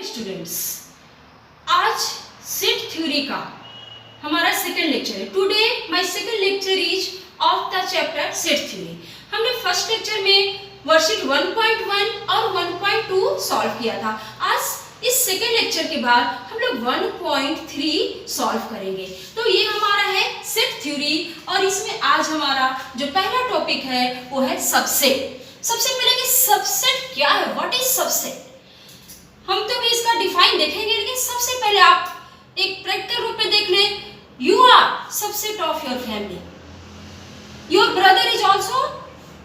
Students, आज set theory का हमारा सेकंड लेक्चर है। Today my second lecture is of the chapter set theory. हमने फर्स्ट लेक्चर में वर्कशीट 1.1 और 1.2 सॉल्व किया था। आज इस सेकंड लेक्चर के बाद हम लोग 1.3 सॉल्व करेंगे। तो ये हमारा है सेट थ्योरी और इसमें आज हमारा जो पहला टॉपिक है वो है सबसेट। सबसे पहले कि सबसेट क्या है, व्हाट इज सबसेट। हम तो भी इसका डिफाइन देखेंगे, लेकिन सबसे पहले आप एक प्रैक्टिकल रूप में देख लें। You are subset of your family, your brother is also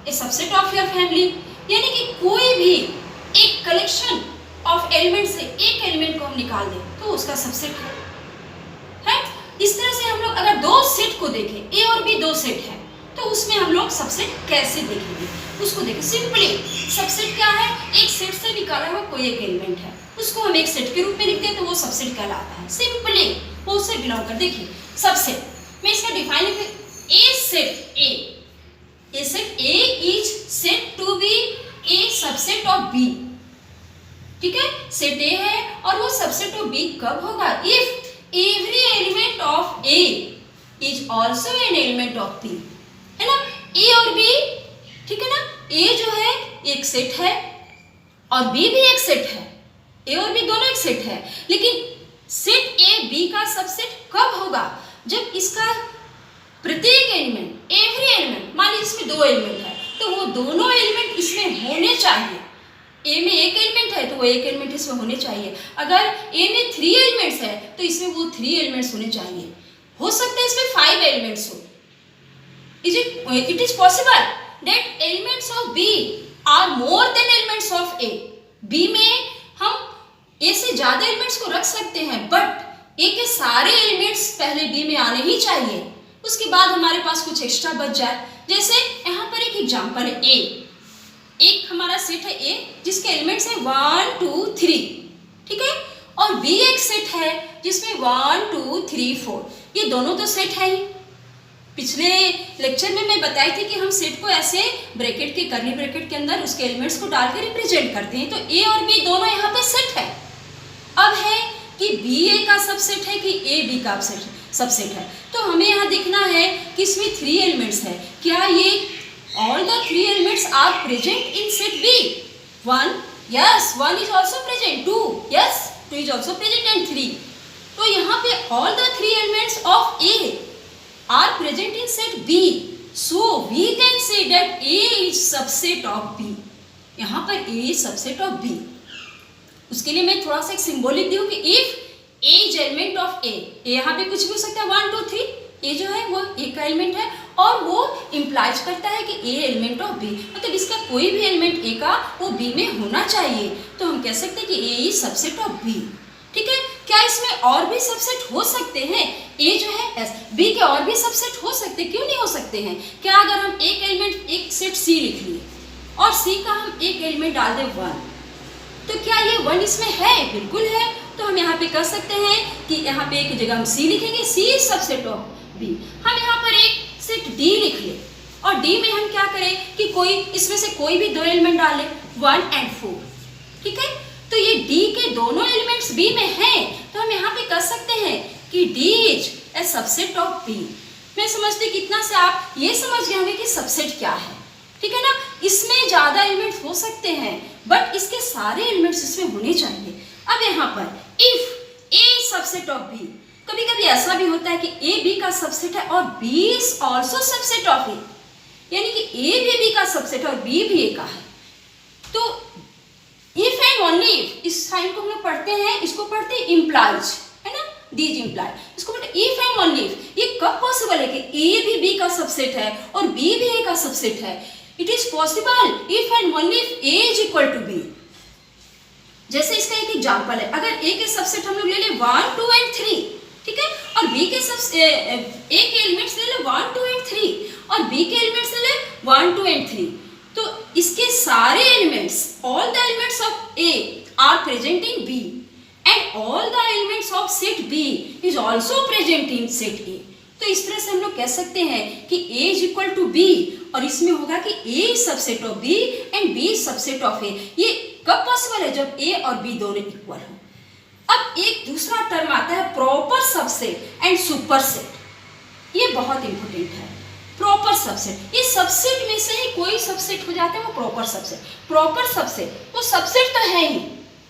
a subset of your family. यानी कि कोई भी एक कलेक्शन ऑफ एलिमेंट से एक एलिमेंट को हम निकाल दें तो उसका सबसेट है। इस तरह से हम लोग अगर दो सेट को देखें, ए और बी दो सेट है, तो उसमें हम लोग सबसेट कैसे देखेंगे उसको देखें। सिंपली सबसेट क्या है, एक सेट से निकाला हुआ कोई एक एलिमेंट है, उसको हम एक सेट के रूप में लिखते हैं तो वो सबसेट कहलाता है। सिंपली वो उससे बिलोंग कर। देखिए सबसेट में इसका डिफाइन लिखते, a set A set A is said to be a subset of B. ठीक है, सेट ए है और वो सबसेट ऑफ बी कब होगा, if every element of A is also an element of B. है ना, ए और बी, ठीक है ना, ए जो है एक सेट है और बी भी एक सेट है, ए और बी दोनों एक सेट है। लेकिन सेट ए बी का सबसेट कब होगा, जब इसका प्रत्येक एलिमेंट, एवरी एलिमेंट, मान लीजिए इसमें दो एलिमेंट है तो वो दोनों एलिमेंट इसमें होने चाहिए। ए में एक एलिमेंट है तो वो एक एलिमेंट इसमें होने चाहिए। अगर ए में 3 एलिमेंट्स है तो इसमें वो 3 एलिमेंट्स होने चाहिए। हो सकता है इसमें 5 एलिमेंट्स हो। It is possible that elements of B are more than elements of A. B में हम A से ज्यादा एलिमेंट्स को रख सकते हैं, बट A के सारे एलिमेंट्स पहले B में आने ही चाहिए, उसके बाद हमारे पास कुछ एक्स्ट्रा बच जाए। जैसे यहाँ पर एक एग्जांपल है, A एक हमारा सेट है A जिसके एलिमेंट्स है 1 2 3, ठीक है, और B एक सेट है जिसमें 1 2 3 4, ये दोनों तो सेट है ही। पिछले लेक्चर में मैं बताई थी कि हम सेट को ऐसे ब्रैकेट के, कर्ली ब्रैकेट के अंदर उसके एलिमेंट्स को डालकर रिप्रेजेंट करते हैं। तो ए और बी दोनों यहाँ पे सेट है। अब है कि बी ए का सबसेट है कि ए बी का सबसेट है। तो हमें यहाँ देखना है कि इसमें 3 एलिमेंट्स है, क्या ये all the 3 elements are present in set B. 1 yes, 1 is also present, 2 yes, 2 is also present and 3। तो यहाँ पे all the 3 elements of A are present in set B, so we can say that A is subset of B. यहाँ पर A is subset of B। उसके लिए मैं थोड़ा सा एक सिंबॉलिक दूँ कि if A is element of A, यहाँ पे कुछ भी हो सकता है 1 2 3, A जो है वो A का एलिमेंट है और वो इम्प्लाइज करता है कि A एलिमेंट ऑफ B, मतलब इसका कोई भी एलिमेंट A का वो B में होना चाहिए। तो हम कह सकते हैं कि A is subset of B। ठीक है, क्या इसमें और भी सबसेट हो सकते हैं, ए जो है एस, बी के और भी सबसेट हो सकते, क्यों नहीं हो सकते हैं। क्या अगर हम एक एलिमेंट, एक सेट सी लिख लिए और सी का हम एक एलिमेंट डाल दें 1, तो क्या ये 1 इसमें है, बिल्कुल है। तो हम यहाँ पे कर सकते हैं कि यहाँ पे एक जगह हम सी लिखेंगे, सी इज सबसेट ऑफ बी। हम यहाँ पर एक सेट डी लिख ले और डी में हम क्या करें कि कोई इसमें से कोई भी 2 एलिमेंट डालें 1 और 4, ठीक है। तो ये D के दोनों एलिमेंट्स B में हैं, तो हम यहाँ पे कर सकते हैं कि D is a subset of B। मैं समझती कितना से आप ये समझ गए होंगे कि सबसेट क्या है, ठीक है ना। इसमें ज्यादा एलिमेंट्स हो सकते हैं बट इसके सारे एलिमेंट्स इसमें होने चाहिए। अब यहाँ पर if A is subset of B, कभी कभी ऐसा भी होता है कि A B का सबसेट है और B is also subset of A, यानी कि A भी B का सबसेट है और B भी A का है। तो इफ एंड ओनली इफ, इस साइन को हम लोग पढ़ते हैं, इसको पढ़ते हैं इम्प्लाइज, है ना, डीज इम्प्लाई, इसको पढ़ते इफ एंड ओनली इफ। ये कब पॉसिबल है कि ए भी बी का सबसेट है और बी भी ए का सबसेट है। It is possible if and only if A is equal to B. जैसे इसका एक एग्जांपल है, अगर ए के सबसेट हम लोग ले ले 1 2 एंड 3, ठीक है, और बी के ए के एलिमेंट्स ले ले 1 2 एंड 3 और बी के एलिमेंट्स ले ले 1 2 एंड 3, तो इसके सारे elements, all the elements of A are present in B and all the elements of set B is also present in set A। तो इस तरह से हम लोग कह सकते हैं कि A is equal to B और इसमें होगा कि A is subset of B and B is subset of A। ये कब पॉसिबल है, जब A और B दोनों इक्वल हो। अब एक दूसरा टर्म आता है प्रॉपर सबसेट एंड सुपरसेट। ये बहुत इंपॉर्टेंट है। प्रॉपर सबसेट, ये सबसेट में से ही कोई सबसेट हो जाता है वो प्रॉपर सबसेट। प्रॉपर सबसेट वो सबसेट तो है ही,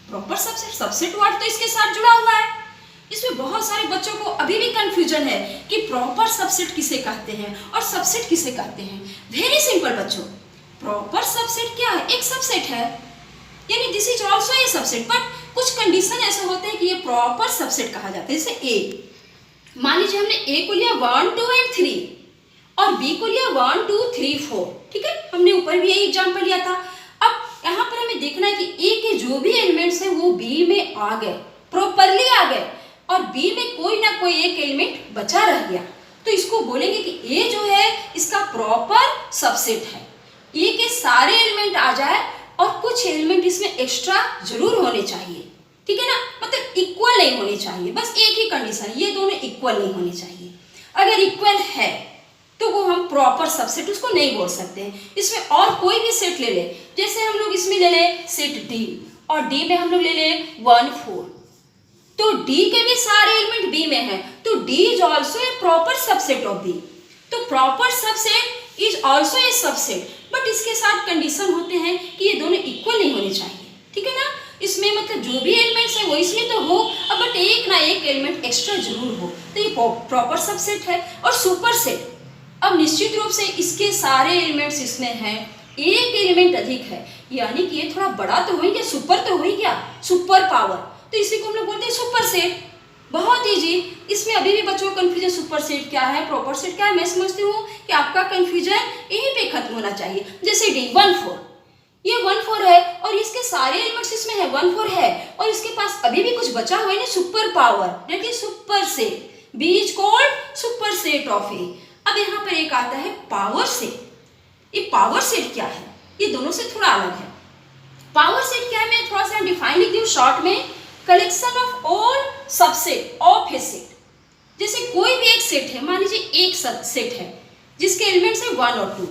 प्रॉपर सबसेट, सबसेट वर्ड तो इसके साथ जुड़ा हुआ है। इसमें बहुत सारे बच्चों को अभी भी कंफ्यूजन है कि प्रॉपर सबसेट किसे कहते हैं और सबसेट किसे कहते हैं। वेरी सिंपल बच्चों, प्रॉपर सबसेट क्या है? एक सबसेट है, यानी this is also a subset, but कुछ कंडीशन ऐसे होते हैं कि ये प्रॉपर सबसेट कहा जाता है। जैसे ए, मान लीजिए हमने ए को लिया 1 2 एंड 3 और बी को लिया 1 2 3 4, ठीक है, हमने ऊपर भी यही एग्जाम्पल लिया था। अब यहाँ पर हमें देखना है कि ए के जो भी एलिमेंट्स हैं वो बी में आ गए, प्रॉपरली आ गए, और बी में कोई ना कोई एक एलिमेंट बचा रह गया, तो इसको बोलेंगे कि ए जो है इसका प्रॉपर सबसेट है। ए के सारे एलिमेंट आ जाए और कुछ एलिमेंट इसमें एक्स्ट्रा जरूर होने चाहिए, ठीक है ना, मतलब इक्वल नहीं होने चाहिए, बस एक ही कंडीशन, ये दोनों इक्वल नहीं होने चाहिए। अगर इक्वल है तो वो हम प्रॉपर सबसेट उसको नहीं बोल सकते हैं। इसमें और कोई भी सेट ले ले, जैसे हम लोग इसमें ले ले सेट डी, और डी में हम लोग ले ले 1 4, तो डी के भी सारे एलिमेंट बी में हैं, तो D is also a proper subset of B. तो proper subset is also a subset, but इसके साथ कंडीशन होते हैं कि ये दोनों इक्वल नहीं होने चाहिए, ठीक है ना। इसमें मतलब जो भी एलिमेंट्स है वो इसमें तो हो, अब बट एक ना एक एलिमेंट एक्स्ट्रा जरूर हो, तो ये प्रॉपर सबसेट है। और सुपर सेट, अब निश्चित रूप से इसके सारे एलिमेंट्स इसमें हैं, एक एलिमेंट अधिक है, यानी कि ये थोड़ा बड़ा तो हो ही गया, सुपर तो हो ही गया, सुपर पावर, तो इसी को हम लोग बोलते हैं सुपर सेट। बहुत इजी, इसमें अभी भी बच्चों को कंफ्यूजन सुपर सेट क्या है, प्रॉपर सेट क्या है, मैं समझती हूँ कि आपका कंफ्यूजन यहीं पे खत्म होना चाहिए। जैसे डी 1 4, ये 1 4 है और इसके सारे एलिमेंट्स इसमें है, 1 4 है, और इसके पास अभी भी कुछ बचा हुआ है ना, super power, that is super set, B is called super set of A. अब यहाँ पर एक आता है पावर सेट। ये पावर सेट क्या है? ये दोनों से थोड़ा अलग है। पावर सेट क्या है, मैं थोड़ा सा डिफाइन लिख दूँ शॉर्ट में, collection of all subset of A set. जैसे कोई भी एक सेट है, मान लीजिए एक सेट है जिसके एलिमेंट्स है 1 और 2,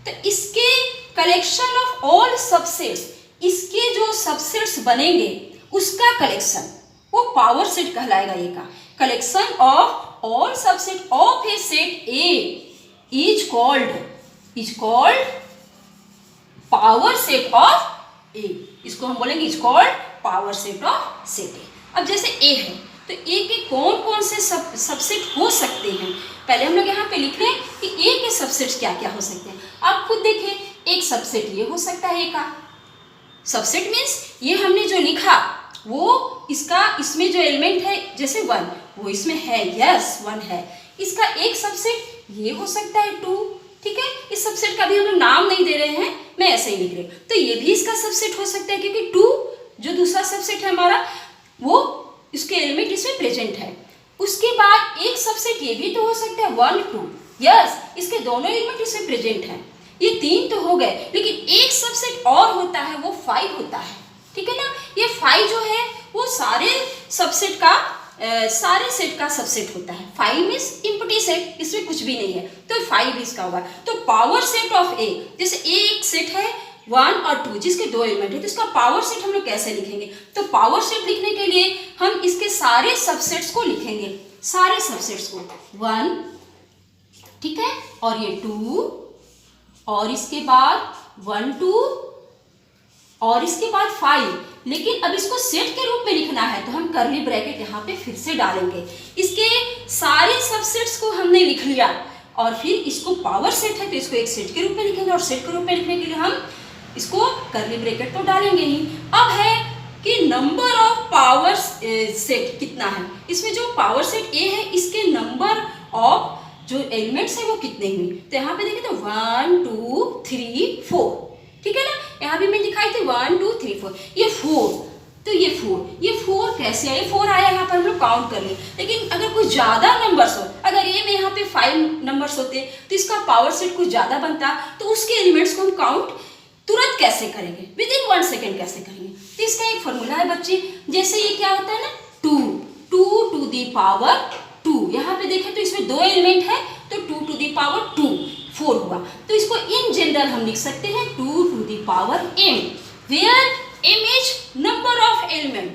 तो इसके कलेक्शन ऑफ ऑल सबसेट्स, इसके जो सबसेट्स बनेंगे उसका कलेक्शन, वो पावर सेट कहलाएगा। ये का collection of all subset of A set A is called power set of A. इसको हम बोलेंगे is called power set of set A. अब जैसे ए है तो ए के कौन कौन से सबसेट हो सकते हैं, पहले हम लोग यहाँ पे लिख रहे हैं कि ए के सबसेट्स क्या क्या हो सकते हैं। आप खुद देखें, एक सबसेट ये हो सकता है, ए का सबसेट मीन्स ये हमने जो लिखा वो इसका, इसमें जो एलिमेंट है जैसे 1 वो इसमें है, यस 1 है, इसका एक सबसेट ये हो सकता है 2, ठीक है। इस सबसेट का भी हम लोग नाम नहीं दे रहे हैं, मैं ऐसे ही लिख रही हूँ, तो ये भी इसका सबसेट हो सकता है क्योंकि 2 जो दूसरा सबसेट है हमारा वो इसके एलिमेंट इसमें प्रेजेंट है। उसके बाद एक सबसेट ये भी तो हो सकता है 1 2, यस इसके दोनों एलिमेंट इसमें प्रेजेंट हैं। ये 3 तो हो गए, लेकिन एक सबसेट और होता है, वो 5 होता है, ठीक है ना। ये 5 जो है वो सारे सबसेट का सारे सेट का सबसेट होता है। 5 मीन्स एम्प्टी सेट, इसमें कुछ भी नहीं है, तो 5 इसका होगा। तो पावर सेट ऑफ ए, जैसे ए एक सेट है 1 और 2 जिसके 2 एलिमेंट है, तो इसका पावर सेट हम लोग कैसे लिखेंगे? तो पावर सेट लिखने के लिए हम इसके सारे सबसेट्स को लिखेंगे, सारे सबसेट्स को 1, ठीक है, और ये 2, और इसके बाद 1 2, और इसके बाद 5। लेकिन अब इसको सेट के रूप में लिखना है तो हम कर्ली ब्रैकेट यहाँ पे फिर से डालेंगे। इसके सारे सबसेट्स को हमने लिख लिया और फिर इसको पावर सेट है तो इसको एक सेट के रूप में लिखेंगे, और सेट के रूप में लिखने के लिए हम इसको कर्ली ब्रैकेट तो डालेंगे ही। अब है कि नंबर ऑफ पावर सेट कितना है, इसमें जो पावर सेट ए है इसके नंबर ऑफ जो एलिमेंट्स है वो कितने हुए, तो यहाँ पे देखिए तो 1 2 3 4, ठीक है ना। यहाँ भी मैं दिखाई थी 1 2 3 4, ये 4, तो ये 4 कैसे आया? 4 आया, यहाँ पर हम लोग काउंट कर लिए। लेकिन अगर कुछ ज़्यादा नंबर्स हो, अगर ए में यहाँ पे 5 नंबर्स होते तो इसका पावर सेट कुछ ज़्यादा बनता, तो उसके एलिमेंट्स को हम काउंट तुरंत कैसे करेंगे, विदिन 1 सेकेंड कैसे करेंगे? तो इसका एक फॉर्मूला है बच्चे, जैसे ये क्या होता है ना 2 टू दी पावर 2, यहाँ पे देखें तो इसमें 2 एलिमेंट है तो 2 टू दी पावर 2 4 हुआ, तो इसको इन जनरल हम लिख सकते हैं 2 to the power m, where m is number of element,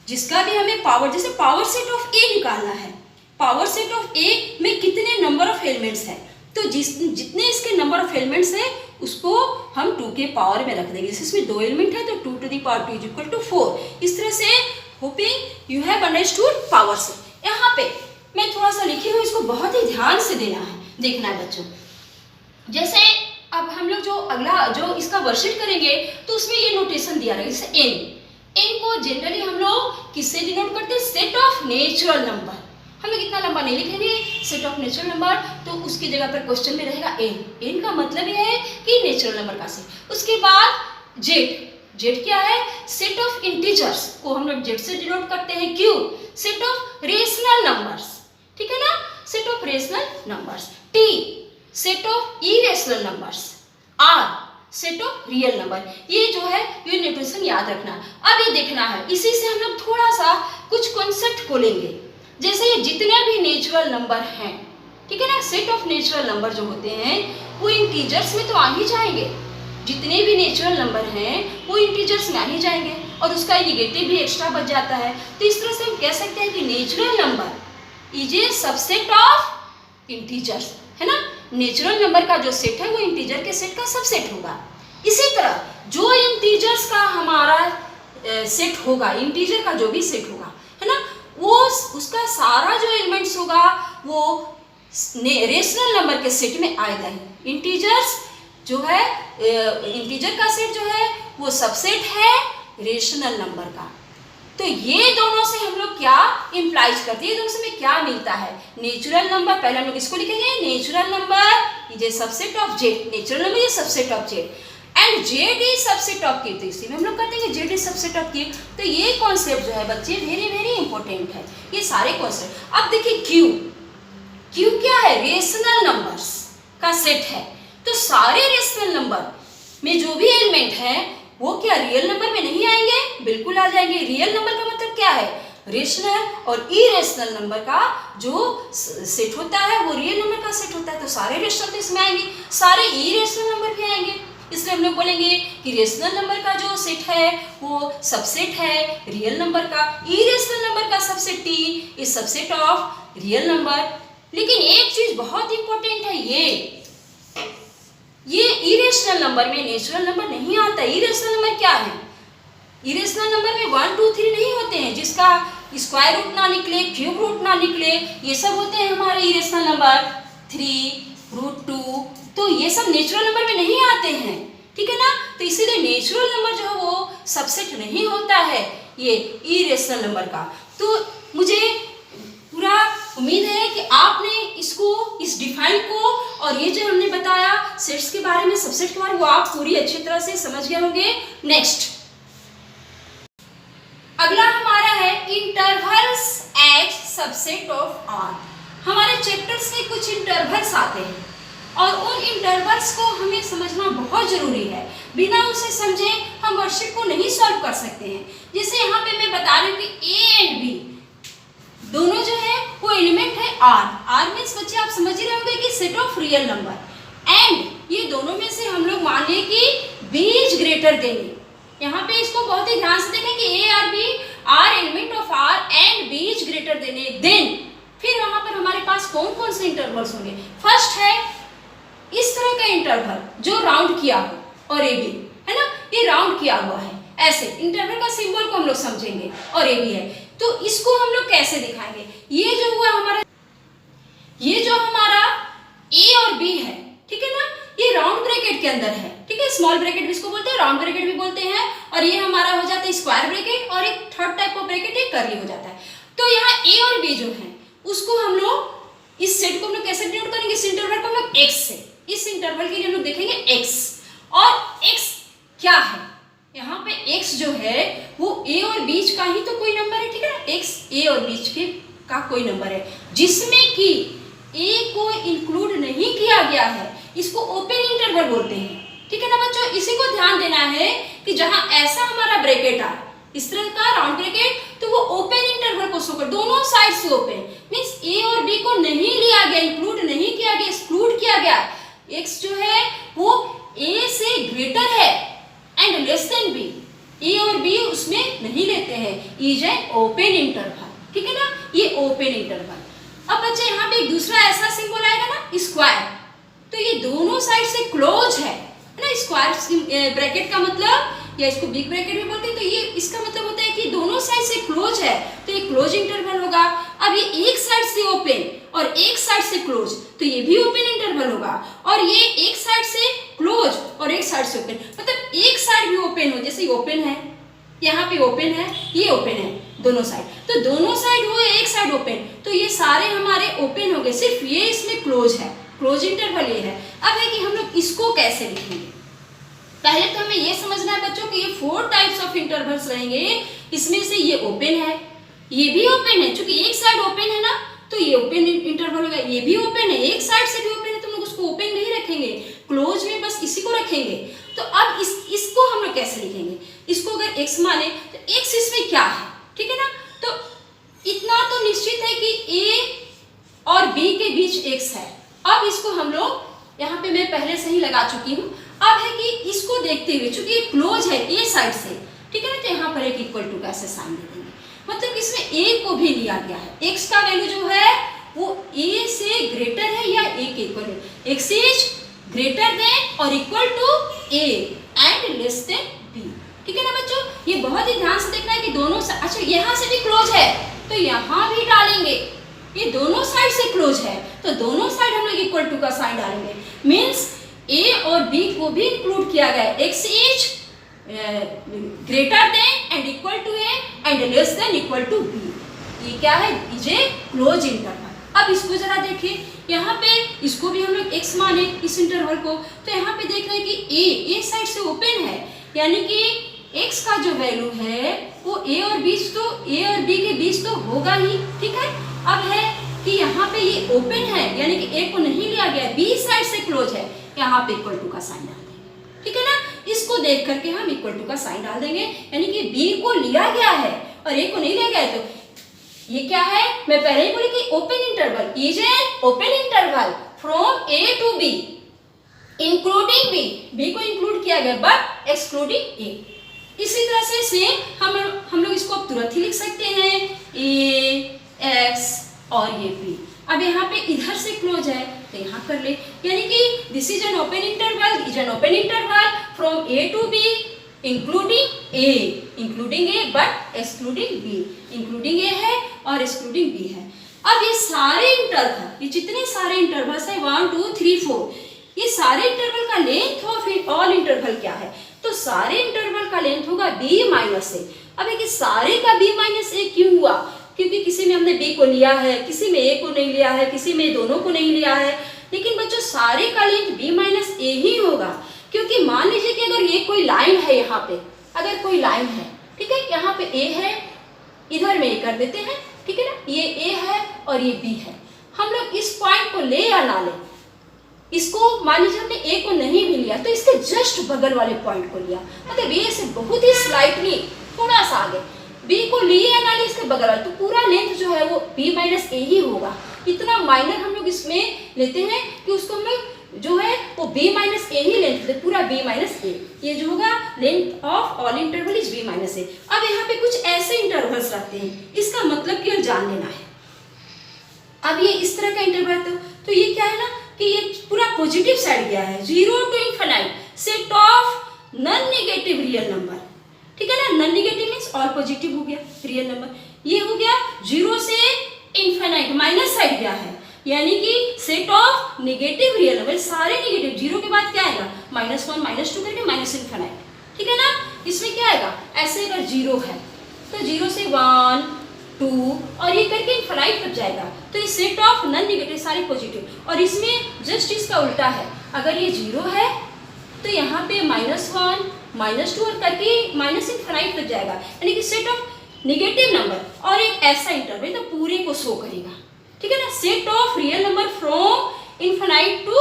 जिसका भी हमें पावर, जैसे पावर सेट ऑफ ए निकालना है, पावर सेट ऑफ ए में कितने नंबर ऑफ एलिमेंट्स हैं, तो जितने इसके नंबर ऑफ एलिमेंट्स हैं उसको हम 2 के पावर में रख देंगे। जैसे इसमें 2 एलिमेंट है तो 2 to the power 2 is equal to 4। इस तरह से hoping you have understood power set. यहाँ पे मैं थोड़ा सा लिखी हूँ, इसको बहुत ही ध्यान से देना है, देखना है बच्चों। जैसे अब हम लोग जो अगला जो इसका वर्कशीट करेंगे तो उसमें ये नोटेशन दिया रहेगा, जैसे एन को जनरली हम लोग किससे डिनोट करते हैं, सेट ऑफ नेचुरल नंबर। हम लोग इतना लंबा नहीं लिखेंगे सेट ऑफ नेचुरल नंबर, तो उसकी जगह पर क्वेश्चन में रहेगा एन का मतलब ये है कि नेचुरल नंबर का सेट। उसके बाद जेड क्या है, सेट ऑफ इंटीजर्स को हम लोग जेड से डिनोट करते हैं। Q set of rational numbers, ठीक है ना, set of rational numbers. T set of irrational numbers. R set of real number. ये जो है ये नोटेशन याद रखना। अब ये देखना है, इसी से हम लोग थोड़ा सा कुछ कॉन्सेप्ट को लेंगे। जैसे ये जितने भी नेचुरल नंबर हैं, ठीक है ना, सेट ऑफ नेचुरल नंबर जो होते हैं वो इंटीजर्स में तो आ ही जाएंगे। जितने भी नेचुरल नंबर हैं वो इंटीजर्स में आ ही जाएंगे और उसका नेगेटिव भी एक्स्ट्रा बच जाता है। तो इस तरह से हम कह सकते हैं कि natural number is a subset of integers, है ना। नेचुरल नंबर का जो सेट है वो इंटीजर के सेट का सबसेट होगा। इसी तरह जो इंटीजर्स का हमारा सेट होगा, इंटीजर का जो भी सेट होगा, है ना, वो उसका सारा जो एलिमेंट्स होगा वो रेशनल नंबर के सेट में आएगा ही। इंटीजर्स जो है, इंटीजर का सेट जो है वो सबसेट है रेशनल नंबर का। तो ये दोनों से हम लोग क्या इम्प्लाइज करते हैं, ये दोनों से हमें क्या मिलता है, नेचुरल नंबर। पहले हम लोग इसको लिखेंगे, natural number is subset of Z, natural number is subset of Z and Z is subset of Q. तो इसी में हम लोग कहते हैं Z is subset of Q. तो ये कॉन्सेप्ट जो है बच्चे वेरी वेरी इंपॉर्टेंट है, ये सारे कॉन्सेप्ट। अब देखिए क्यू क्या है, रेशनल नंबर्स का सेट है। तो सारे रेशनल नंबर में जो भी एलिमेंट है वो क्या रियल नंबर में नहीं आएंगे, बिल्कुल आ जाएंगे। रियल नंबर का मतलब क्या है, रेशनल और इरेशनल नंबर का जो सेट होता है वो रियल नंबर का सेट होता है। तो सारे रेशनल तो इसमें आएंगे, सारे इरेशनल नंबर भी आएंगे। इसलिए हम लोग बोलेंगे कि रेशनल नंबर का जो सेट है वो सबसेट है रियल नंबर का। इरेशनल नंबर का subset T is subset of real number. लेकिन एक चीज बहुत इंपॉर्टेंट है, ये इरेशनल नंबर में नेचुरल नंबर नहीं आता। इरेशनल नंबर क्या है, इरेशनल नंबर में 1 2 3 नहीं होते हैं, जिसका स्क्वायर रूट ना निकले, क्यूब रूट ना निकले, ये सब होते हैं हमारे इरेशनल नंबर। 3√2, तो ये सब नेचुरल नंबर में नहीं आते हैं, ठीक है ना। तो इसीलिए नेचुरल नंबर जो है वो सबसेट नहीं होता है ये इरेशनल नंबर का। तो मुझे पूरा उम्मीद है कि आपने इसको, इस डिफाइन को और ये जो हमने बताया सेट्स के बारे में, सबसेट के बारे में, वो आप पूरी अच्छी तरह से समझ गए होंगे। नेक्स्ट अगला हमारा है intervals as subset of R. हमारे चैप्टर्स में कुछ इंटरवल्स आते हैं और उन इंटरवल्स को हमें समझना बहुत जरूरी है। बिना उसे समझे हम वर्कशीट को नहीं सॉल्व कर सकते हैं। जैसे यहाँ पे मैं बता रही हूँ कि ए एंड बी दोनों जो है वो एलिमेंट है आर मीन्स बच्चे आप समझ ही रहे होंगे कि set of real number. And ये दोनों में से हम लोग मान लें कि बी इज ग्रेटर देन ए। यहाँ पे इसको बहुत ही ध्यान से देखें कि ए और B are element of R and B is greater than A. Then फिर वहां पर हमारे पास कौन कौन से इंटरवल्स होंगे। फर्स्ट है इस तरह का इंटरवल जो राउंड किया हो और ए बी है ना, ये राउंड किया हुआ है। ऐसे इंटरवल का सिंबल को हम लोग समझेंगे और ए बी है, तो इसको हम लोग कैसे दिखाएंगे। ये जो हुआ हमारा, ये जो हमारा ए और बी है, ठीक है ना, ये राउंड ब्रैकेट के अंदर है, ठीक है। स्मॉल ब्रैकेट भी इसको बोलते हैं, राउंड ब्रैकेट भी बोलते हैं। और ये हमारा हो जाता है स्क्वायर ब्रैकेट और एक थर्ड टाइप ऑफ ब्रैकेट एक कर्ली हो जाता है। तो यहाँ ए और बी जो है उसको हम लोग, इस सेट को हम लोग कैसे डिनोट करेंगे, इस इंटरवल को हम लोग एक्स से, इस इंटरवल के लिए हम लोग देखेंगे एक्स। और एक्स क्या है, यहाँ पे x जो है वो a और बीच का ही तो कोई नंबर है, ठीक है ना। x a और बीच के का कोई नंबर है जिसमें कि a को इंक्लूड नहीं किया गया है, इसको ओपन इंटरवल बोलते हैं, ठीक है ना बच्चों। इसी को ध्यान देना है कि जहां ऐसा हमारा ब्रैकेट आए, इस तरह का राउंड ब्रैकेट, तो वो ओपन इंटरवल को शो कर, दोनों साइड से ओपन मींस a और b को नहीं लिया गया, इंक्लूड नहीं किया गया, एक्सक्लूड किया गया। x जो है वो a से ग्रेटर है एंड लेस देन b, ए और बी उसमें नहीं लेते हैं, इज एन ओपन इंटरवल, ठीक है ना, ये ओपन इंटरवल। अब बच्चे यहाँ पे एक दूसरा ऐसा सिंबल आएगा ना स्क्वायर, तो ये दोनों साइड से क्लोज है ना। स्क्वायर ब्रैकेट का मतलब, या इसको बिग ब्रैकेट भी बोलते हैं, तो ये इसका मतलब होता है कि दोनों साइड से क्लोज है, तो ये क्लोज इंटरवल होगा। अब ये एक साइड से ओपन और एक साइड से क्लोज, तो ये भी ओपन इंटरवल होगा। और ये एक साइड से क्लोज और एक साइड से ओपन, मतलब एक साइड भी ओपन हो, जैसे ये ओपन है, यहाँ पे ओपन है, ये ओपन है, दोनों साइड, तो दोनों साइड हो, एक साइड ओपन, तो ये सारे हमारे ओपन हो गए, सिर्फ ये इसमें क्लोज है, क्लोज इंटरवल ये है। अब है कि हम लोग इसको कैसे लिखेंगे। पहले तो हमें ये समझना है बच्चों कि ये 4 टाइप्स ऑफ इंटरवल्स रहेंगे, इसमें से ये ओपन है, ये भी ओपन है, क्योंकि एक साइड ओपन है ना, तो ये ओपन इंटरवल होगा। ये भी ओपन है, एक साइड से भी ओपन है, तो हम लोग उसको ओपन नहीं रखेंगे, क्लोज में बस इसी को रखेंगे। तो अब इसको हम लोग कैसे लिखेंगे, इसको अगर x माने तो x इसमें क्या है, ठीक है ना, तो इतना तो निश्चित है कि a और b के बीच x है। अब इसको हम लोग यहाँ पे मैं पहले से ही लगा चुकी हूँ। अब है कि इसको देखते हुए, चूंकि ये क्लोज है ए साइड से, ठीक है ना, तो यहाँ पर एक इक्वल टू का ऐसे साइन दे देंगे, मतलब इसमें ए को भी लिया गया है। x का वैल्यू जो है वो a से ग्रेटर है या a के इक्वल है, x इज ग्रेटर देन और equal to a and less than b, ठीक है ना बच्चों। ये बहुत ही ध्यान से देखना है कि दोनों अच्छा यहाँ से भी क्लोज है, तो यहाँ भी डालेंगे, ये दोनों साइड से क्लोज है, तो दोनों साइड हम लोग इक्वल टू का साइन डालेंगे, मीन्स a और b को भी इंक्लूड किया गया है। x is greater than and equal to a and less than equal to b, ये क्या है, इज ए क्लोज इंटरवल। अब इसको जरा देखिए, यहाँ पे इसको भी हम लोग x माने इस इंटरवल को, तो यहाँ पे देख रहे हैं कि a साइड से ओपन है, यानी कि x का जो वैल्यू है वो a और b के बीच तो होगा ही, ठीक है। अब है कि यहाँ पे ये ओपन है, यानी कि a को नहीं लिया गया, b साइड से क्लोज है, यहाँ पे इक्वल टू का साइन डाल देंगे, ठीक है ना। इसको देख करके हम इक्वल टू का साइन डाल देंगे, यानी कि b को लिया गया है और a को नहीं लिया गया है, तो ये क्या है, मैं पहले ही बोली कि open interval is an open interval from a to b including b को इंक्लूड किया गया बट एक्सक्लूडिंग a। इसी तरह से सेम हम लोग इसको अब तुरंत ही लिख सकते हैं, a x और ये b। अब यहाँ पे इधर से क्लोज है तो यहाँ कर ले, यानी कि this is an open interval from a to b including a but excluding b, including a है और एक्सक्लूडिंग b है। अब ये सारे इंटरवल, ये जितने सारे इंटरवल्स है 1 2 3 4, ये सारे इंटरवल का लेंथ ऑफ ऑल इंटरवल क्या है, तो सारे इंटरवल का लेंथ होगा b माइनस a। अब है कि सारे का b माइनस a क्यों हुआ, क्योंकि किसी में हमने b को लिया है, किसी में a को नहीं लिया है, किसी में दोनों को नहीं लिया है, लेकिन बच्चों सारे का लेंथ b माइनस a ही होगा। क्योंकि मान लीजिए कि अगर ये कोई लाइन है, यहाँ पे अगर कोई लाइन है, ठीक है, यहाँ पे a है, इधर में a कर देते हैं, ठीक है ना, ये a है और ये b है, हम लोग इस पॉइंट को ले या ना ले, इसको मान लीजिए हमने a को नहीं भी लिया तो इसके जस्ट बगल वाले पॉइंट को लिया, मतलब a से बहुत ही स्लाइटली थोड़ा सा आगे, b को लिए या ना लिए इसके बगल वाले, तो पूरा लेंथ जो है वो b माइनस a ही होगा। इतना माइनर हम लोग इसमें लेते हैं कि उसको हम लोग जो है वो b minus a he length लेते, पूरा b माइनस a, ये जो होगा length of all interval is b minus a। अब यहाँ पे कुछ ऐसे इंटरवल्स रखते हैं, इसका मतलब केवल जान लेना है। अब ये इस तरह का इंटरवल तो ये क्या है ना कि ये पूरा पॉजिटिव साइड गया है, 0 to infinite set of non negative real number, ठीक है ना, non negative means all positive हो गया रियल नंबर, ये हो गया 0 से इनफिनाइट माइनस साइड गया है, यानी कि set of negative real number, सारे नेगेटिव, 0 के बाद क्या आएगा -1 -2 करके माइनस इनफिनाइट, ठीक है ना। इसमें क्या आएगा, ऐसे अगर 0 है तो 0 से 1 2 और ये करके इनफिनाइट तक जाएगा, तो ये सेट ऑफ नॉन नेगेटिव सारे पॉजिटिव, और इसमें जस्ट इसका उल्टा है, अगर ये 0 है तो यहाँ पे -1 -2 और करके माइनस इनफिनाइट तक जाएगा, यानी कि सेट ऑफ नेगेटिव नंबर और एक ऐसा इंटरवल तो पूरे को शो करेगा, ठीक है ना। Set of real number from infinite to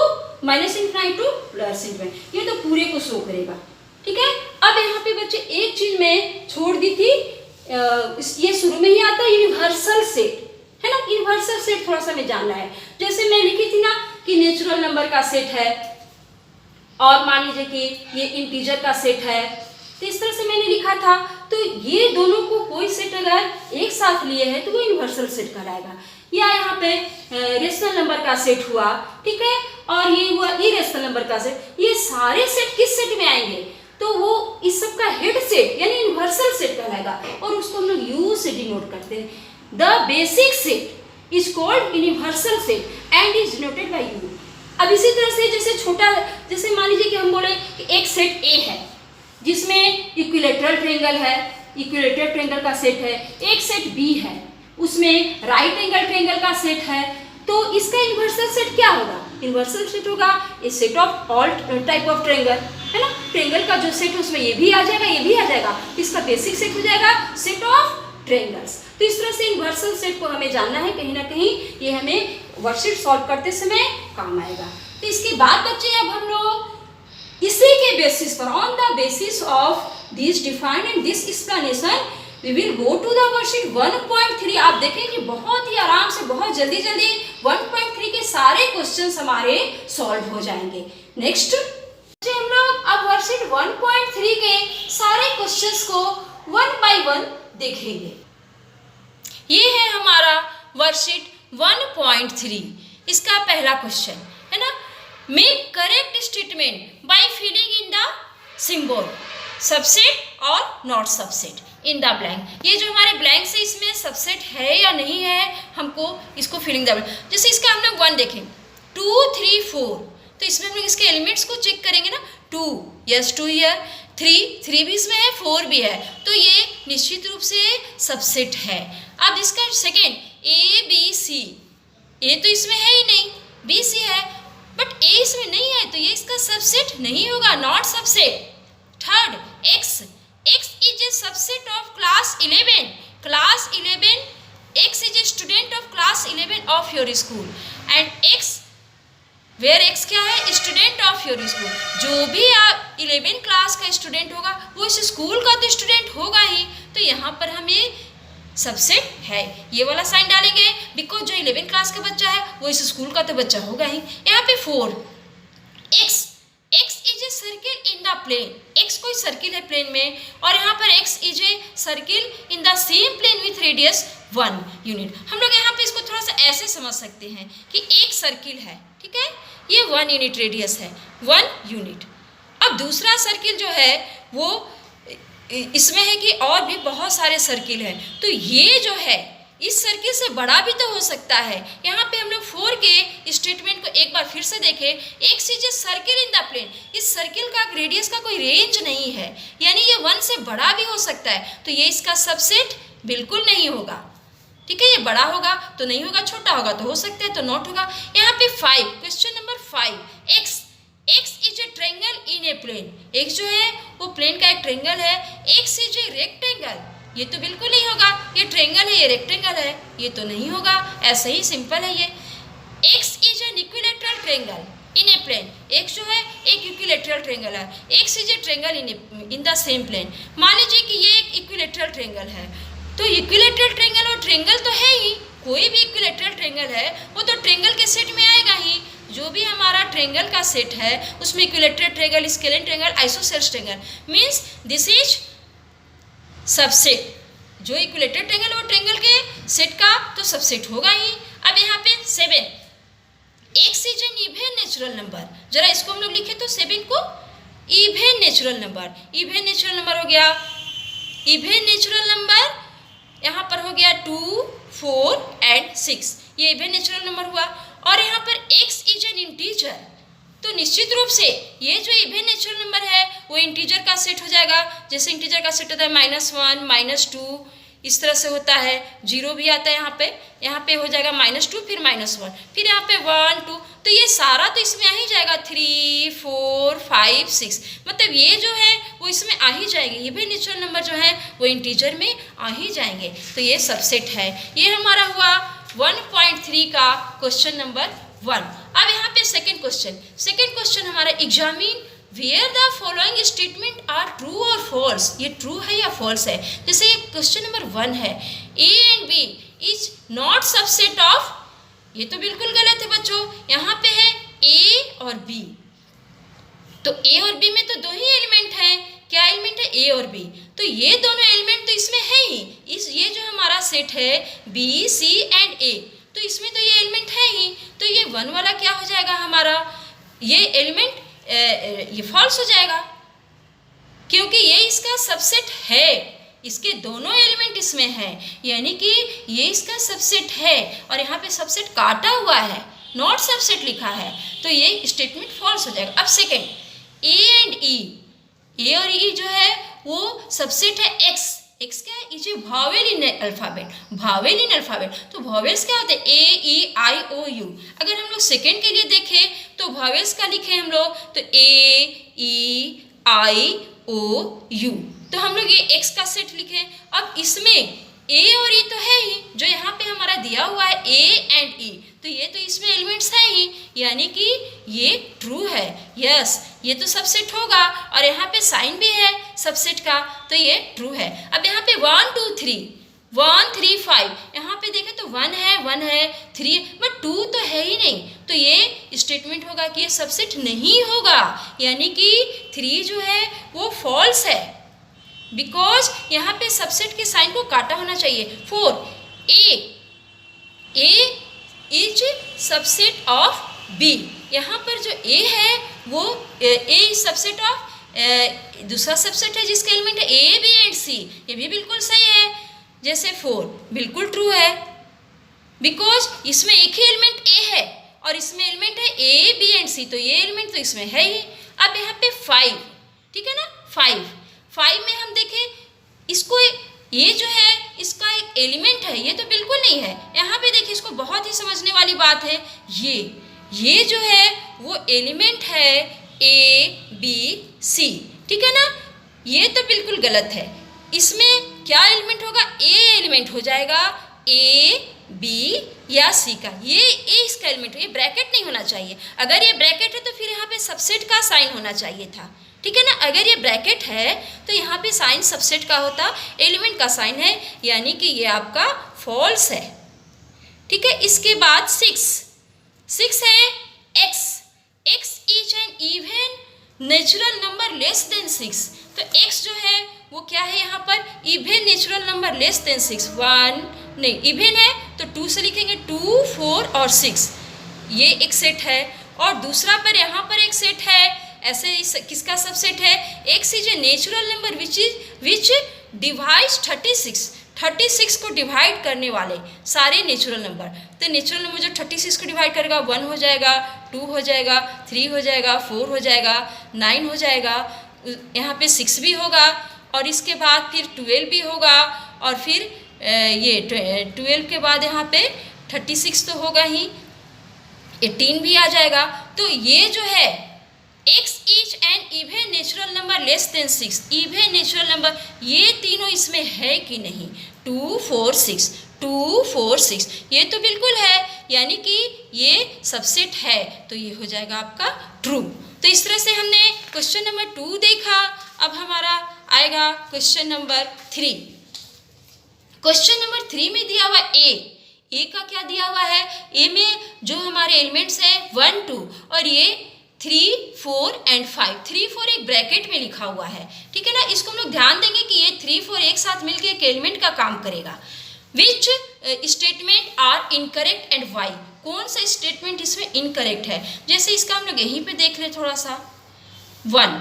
minus infinite to plus infinite, ये तो पूरे को शो करेगा, ठीक है। अब यहाँ पे बच्चे एक चीज में छोड़ दी थी, ये शुरू में ही आता है यूनिवर्सल सेट, है ना, यूनिवर्सल सेट थोड़ा सा हमें जानना है। जैसे मैं लिखी थी ना कि नेचुरल नंबर का सेट है और मान लीजिए कि ये इंटीजर का सेट है, तो इस तरह से मैं मैंने लिखा था, तो ये दोनों को कोई सेट अगर एक साथ लिए है तो वो यूनिवर्सल सेट कहलाएगा। या यहाँ पे रेशनल नंबर का सेट हुआ, ठीक है, और ये हुआ इरेशनल नंबर का सेट। ये सारे सेट किस सेट में आएंगे, तो वो इस सब का हेड सेट यानी यूनिवर्सल सेट कहलाएगा, और उसको हम लोग यू से डिनोट करते हैं। The basic set is called universal set and is denoted by you. अब इसी तरह से जैसे मान लीजिए कि हम बोले कि एक सेट ए है जिसमें इक्विलेटरल ट्रायंगल है, इक्विलेटरल ट्रायंगल का सेट है। एक सेट बी है, उसमें राइट एंगल ट्रायंगल का सेट है, तो इसका यूनिवर्सल सेट क्या होगा? यूनिवर्सल सेट होगा a set of all type of triangle, है ना। ट्रायंगल का जो सेट है उसमें ये भी आ जाएगा, ये भी आ जाएगा, इसका बेसिक सेट हो जाएगा सेट ऑफ ट्रायंगल्स। तो इस तरह से यूनिवर्सल सेट को हमें जानना है, कहीं ना कहीं ये हमें वर्कशीट सॉल्व करते समय काम आएगा। तो इसके बाद बच्चे अब हम लोग इसी के बेसिस पर, on the basis of this defined and this explanation, we will go to the worksheet 1.3। आप देखेंगे बहुत ही आराम से, बहुत जल्दी 1.3 के सारे क्वेश्चंस हमारे सॉल्व हो जाएंगे। नेक्स्ट हम लोग अब वर्कशीट 1.3 के सारे क्वेश्चंस को 1 बाय 1 देखेंगे। ये है हमारा वर्कशीट 1.3। इसका पहला क्वेश्चन है ना, make correct statement by filling in the symbol subset और not subset in the blank. ये जो हमारे ब्लैंक से इसमें सबसेट है या नहीं है, हमको इसको फिलिंग द ब्लैंक। जैसे इसका हम लोग 1 देखें, 2 3 4, तो इसमें हम लोग इसके एलिमेंट्स को चेक करेंगे ना। 2 यस 2 ईयर, 3 भी इसमें है, 4 भी है, तो ये निश्चित रूप से सबसेट है। अब इसका सेकेंड ए बी सी, ए तो इसमें है ही नहीं, बी सी है, बट ए इसमें नहीं है, तो ये इसका सबसेट नहीं होगा, not subset. Third X, X is a subset of class 11, class 11, X is a student of class 11 of your school and X where X क्या है, स्टूडेंट ऑफ योर स्कूल। जो भी आप 11 क्लास का स्टूडेंट होगा वो इस स्कूल का तो स्टूडेंट होगा ही, तो यहाँ पर हमें सबसेट है, ये वाला साइन डालेंगे, बिकॉज जो 11 क्लास का बच्चा है वो इस स्कूल का तो बच्चा होगा ही। यहाँ पे 4 X, X is a circle in the plane, X कोई सर्किल है प्लेन में, और यहाँ पर X is a circle in the same plane with radius 1 unit. हम लोग यहाँ पे इसको थोड़ा सा ऐसे समझ सकते हैं कि एक सर्किल है, ठीक है, ये 1 यूनिट रेडियस है, 1 यूनिट। अब दूसरा सर्किल जो है वो इसमें है कि और भी बहुत सारे सर्किल हैं, तो ये जो है इस सर्किल से बड़ा भी तो हो सकता है। यहाँ पे हम लोग 4 के स्टेटमेंट को एक बार फिर से देखें, X is a circle in the plane, इस सर्किल का रेडियस का कोई रेंज नहीं है, यानी ये 1 से बड़ा भी हो सकता है, तो ये इसका सबसेट बिल्कुल नहीं होगा, ठीक है। ये बड़ा होगा तो नहीं होगा, छोटा होगा तो हो सकता है, तो नॉट होगा। यहाँ पे 5, question number 5, X, X is a triangle in a plane, X जो है वो प्लेन का एक ट्रायंगल है, एक्स इज ए रेक्टेंगल, ये तो बिल्कुल नहीं होगा, ये ट्रायंगल है, ये रेक्टेंगल है, ये तो नहीं होगा, ऐसे ही सिंपल है ये। X is an equilateral triangle in a plane, X जो है एक इक्विलेटरल ट्रायंगल है, X is a triangle in the same plane. मान लीजिए कि ये एक इक्विलेटरल ट्रायंगल है, तो इक्विलेटरल ट्रायंगल और ट्रायंगल तो है ही, कोई भी इक्विलेटरल ट्रायंगल है वो तो ट्रायंगल के सेट में आएगा ही। जो भी हमारा ट्रायंगल का सेट है उसमें equilateral triangle, scalene triangle, isosceles triangle, means this is subset. जो इक्विलेटरल ट्रायंगल वो ट्रायंगल के सेट का तो सबसेट होगा ही। अब यहाँ पे 7, x is N even natural number, जरा इसको हम लोग लिखे तो 7 को even natural number, even natural number हो गया, इवन नेचुरल नंबर यहाँ पर हो गया 2, 4 एंड 6, ये इवन नेचुरल नंबर हुआ। और यहाँ पर x इज एन इंटीजर, तो निश्चित रूप से ये जो इवन नेचुरल नंबर है वो इंटीजर का सेट हो जाएगा। जैसे इंटीजर का सेट होता है -1, -2, इस तरह से होता है, 0 भी आता है यहाँ पे हो जाएगा -2, फिर -1, फिर यहाँ पे 1, 2, तो ये सारा तो इसमें आ ही जाएगा, 3, 4, 5, 6, मतलब ये जो है वो इसमें आ ही जाएगी, इवन नेचुरल नंबर जो है वो इंटीजर में आ ही जाएंगे, तो ये सबसेट है। ये हमारा हुआ 1.3 का क्वेश्चन नंबर 1। अब यहाँ पे सेकेंड क्वेश्चन हमारा examine where the following statement are true और फॉल्स, ये ट्रू है या फॉल्स है। जैसे ये क्वेश्चन नंबर 1 है, A and B is not subset of, ये तो बिल्कुल गलत है बच्चों, यहाँ पे है ए और बी, तो ए और बी में तो 2 ही एलिमेंट हैं, क्या एलिमेंट है, ए और बी, तो ये दोनों एलिमेंट तो इसमें है ही। ये जो हमारा सेट है बी सी एंड ए, तो इसमें तो ये एलिमेंट है ही, तो ये 1 वाला क्या हो जाएगा हमारा, ये एलिमेंट ये फॉल्स हो जाएगा, क्योंकि ये इसका सबसेट है, इसके दोनों एलिमेंट इसमें है, यानी कि ये इसका सबसेट है और यहाँ पे सबसेट काटा हुआ है, नॉट सबसेट लिखा है, तो ये स्टेटमेंट फॉल्स हो जाएगा। अब सेकेंड, ए एंड ई, ए और ई जो है वो सबसेट है एक्स। एक्स क्या है, is a Wavell in alphabet, Wavell in alphabet. तो वावेल्स क्या होते हैं, ए ई आई ओ यू। अगर हम लोग सेकेंड के लिए देखें तो वावेल्स का लिखे हम लोग तो ए ई आई ओ यू, तो हम लोग ये एक्स का सेट लिखे। अब इसमें ए और ई तो है ही, जो यहाँ पे हमारा दिया हुआ है ए एंड ई, तो ये तो इसमें एलिमेंट्स है ही, यानी कि ये ट्रू है, यस ये तो सबसेट होगा, और यहाँ पे साइन भी है सबसेट का, तो ये ट्रू है। अब यहाँ पे 1 2 3 1 3 5, यहाँ पे देखें तो 1 है 3, बट 2 तो है ही नहीं, तो ये स्टेटमेंट होगा कि ये सबसेट नहीं होगा, यानी कि 3 जो है वो फॉल्स है, बिकॉज यहाँ पे सबसेट के साइन को काटा होना चाहिए। 4, ए इज सबसेट ऑफ बी, यहाँ पर जो ए है वो ए सबसेट ऑफ दूसरा सबसेट है जिसका एलिमेंट है ए बी एंड सी, ये भी बिल्कुल सही है। जैसे 4 बिल्कुल ट्रू है, बिकॉज इसमें एक ही एलिमेंट ए है और इसमें एलिमेंट है ए बी एंड सी, तो ये एलिमेंट तो इसमें है ही। अब यहाँ पे 5, ठीक है ना, 5 में हम देखें इसको, ये जो है इसका एक एलिमेंट है, ये तो बिल्कुल नहीं है। यहाँ पे देखिए, इसको बहुत ही समझने वाली बात है, ये जो है वो एलिमेंट है ए बी सी, ठीक है ना, ये तो बिल्कुल गलत है। इसमें क्या एलिमेंट होगा, ए एलिमेंट हो जाएगा, ए बी या सी का, ये ए इसका एलिमेंट है, ये ब्रैकेट नहीं होना चाहिए। अगर ये ब्रैकेट है तो फिर यहाँ पे सबसेट का साइन होना चाहिए था, ठीक है ना। अगर ये ब्रैकेट है तो यहाँ पे साइन सबसेट का होता, एलिमेंट का साइन है, यानी कि ये आपका फॉल्स है, ठीक है। इसके बाद 6 है x is an even natural number less than 6, तो x जो है वो क्या है यहाँ पर, even natural number less than 6, 1 नहीं, इवन है तो 2 से लिखेंगे, 2 4 और 6, ये एक सेट है। और दूसरा पर यहाँ पर एक सेट है, ऐसे किसका सबसेट है, x is a natural number which divides 36 को डिवाइड करने वाले सारे नेचुरल नंबर। तो नेचुरल नंबर जो 36 को डिवाइड करेगा 1 हो जाएगा, 2 हो जाएगा, 3 हो जाएगा, 4 हो जाएगा, 9 हो जाएगा, यहाँ पे 6 भी होगा, और इसके बाद फिर 12 भी होगा, और फिर ये 12 के बाद यहाँ पे 36 तो होगा ही, 18 भी आ जाएगा। तो ये जो है x is an even natural number less than 6, even natural number, ये तीनों इसमें है कि नहीं, 2 4 6, ये तो बिल्कुल है, यानी कि ये सबसेट है, तो ये हो जाएगा आपका ट्रू। तो इस तरह से हमने क्वेश्चन नंबर 2 देखा। अब हमारा आएगा क्वेश्चन नंबर 3। क्वेश्चन नंबर 3 में दिया हुआ ए का क्या दिया हुआ है, ए में जो हमारे एलिमेंट्स हैं 1 2 और ये 3 4 एंड 5, 3 4 एक ब्रैकेट में लिखा हुआ है, ठीक है ना। इसको हम लोग ध्यान देंगे कि ये 3 4 एक साथ मिलकर एक एलिमेंट का काम करेगा। Which statement are incorrect and why, कौन सा स्टेटमेंट इसमें इनकरेक्ट है। जैसे इसका हम लोग यहीं पे देख ले थोड़ा सा, 1,